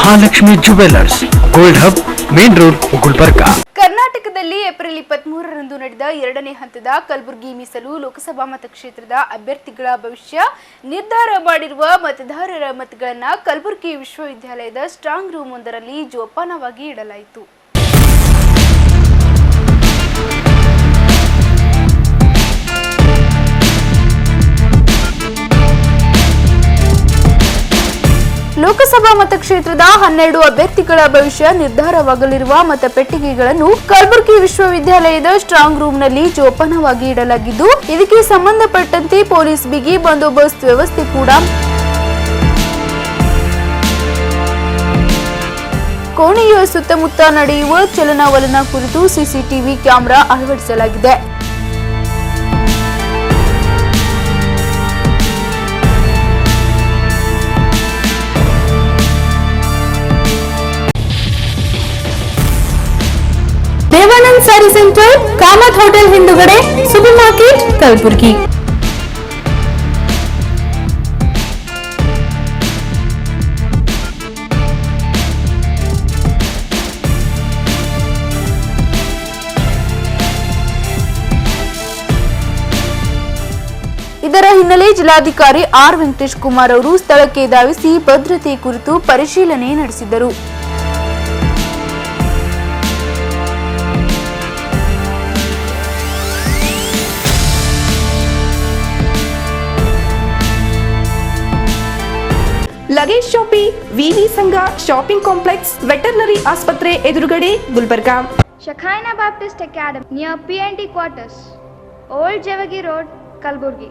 Mahalakshmi jewellers, gold hub, main road, Gulbarga. ಕರ್ನಾಟಕದಲ್ಲಿ April 23ರಂದು ನಡೆದ 2ನೇ ಹಂತದ ಕಲಬುರಗಿ ಮೀಸಲು ಲೋಕಸಭಾ ಮತಕ್ಷೇತ್ರದ ಅಭ್ಯರ್ಥಿಗಳ ಭವಿಷ್ಯ ನಿರ್ಧಾರ ಮಾಡಿರುವ ಮತದಾರರ ಮತಗಳನ್ನು ಕಲಬುರಗಿ ವಿಶ್ವವಿದ್ಯಾಲಯದ ಸ್ಟ್ರಾಂಗ್ ರೂಮ್ ಒಂದರಲ್ಲಿ ಜೋಪಾನವಾಗಿ ಇಡಲಾಯಿತು. ಲೋಕಸಭಾ ಮತಕ್ಷೇತ್ರದ 12 ಅಭ್ಯರ್ಥಿಗಳ ಭವಿಷ್ಯ ನಿರ್ಧಾರವಾಗಲಿರುವ ಮತಪೆಟ್ಟಿಗೆಗಳನ್ನು ಕಲಬುರಗಿ ವಿಶ್ವವಿದ್ಯಾಲಯದ ಸ್ಟ್ರಾಂಗ್ ರೂಮ್ನಲ್ಲಿ ಜೋಪಾನವಾಗಿ ಇಡಲಾಗಿದ್ದು, ಇದಕ್ಕೆ ಸಂಬಂಧಪಟ್ಟಂತೆ ಪೊಲೀಸ್ ಬಿಗಿ ಬಂದೋಬಸ್ತ್ ವ್ಯವಸ್ಥೆ ಕೂಡ ಕೋಣೆಯ ಸುತ್ತಮುತ್ತ ನಡೆಯುವ ಚಲನವಲನ ಕುರಿತು ಸಿಸಿಟಿವಿ ಕ್ಯಾಮೆರಾ ಅಳವಡಿಸಲಾಗಿದೆ. ದೇವಾನಂದ್ ಸ್ಯಾರಿ ಸೆಂಟರ್, ಕಾಮತ್ ಹೋಟೆಲ್ ಹಿಂದುಗಡೆ, ಸೂಪರ್ ಮಾರ್ಕೆಟ್, ಕಲಬುರಗಿ. ಇದರ ಹಿನ್ನೆಲೆ ಜಿಲ್ಲಾಧಿಕಾರಿ ಆರ್ ವೆಂಕಟೇಶ್ ಕುಮಾರ್ ಅವರು ಸ್ಥಳಕ್ಕೆ ಧಾವಿಸಿ ಭದ್ರತೆ ಕುರಿತು ಪರಿಶೀಲನೆ ನಡೆಸಿದರು. ಲಗೇಜ್ ಶಾಪಿ, ವಿವಿ ಸಂಘ ಶಾಪಿಂಗ್ ಕಾಂಪ್ಲೆಕ್ಸ್, ವೆಟರ್ನರಿ ಆಸ್ಪತ್ರೆ ಎದುರುಗಡೆ, Gulbarga. Shekinah Baptist Academy near PND quarters, Old Javagi Road, Kalburgi.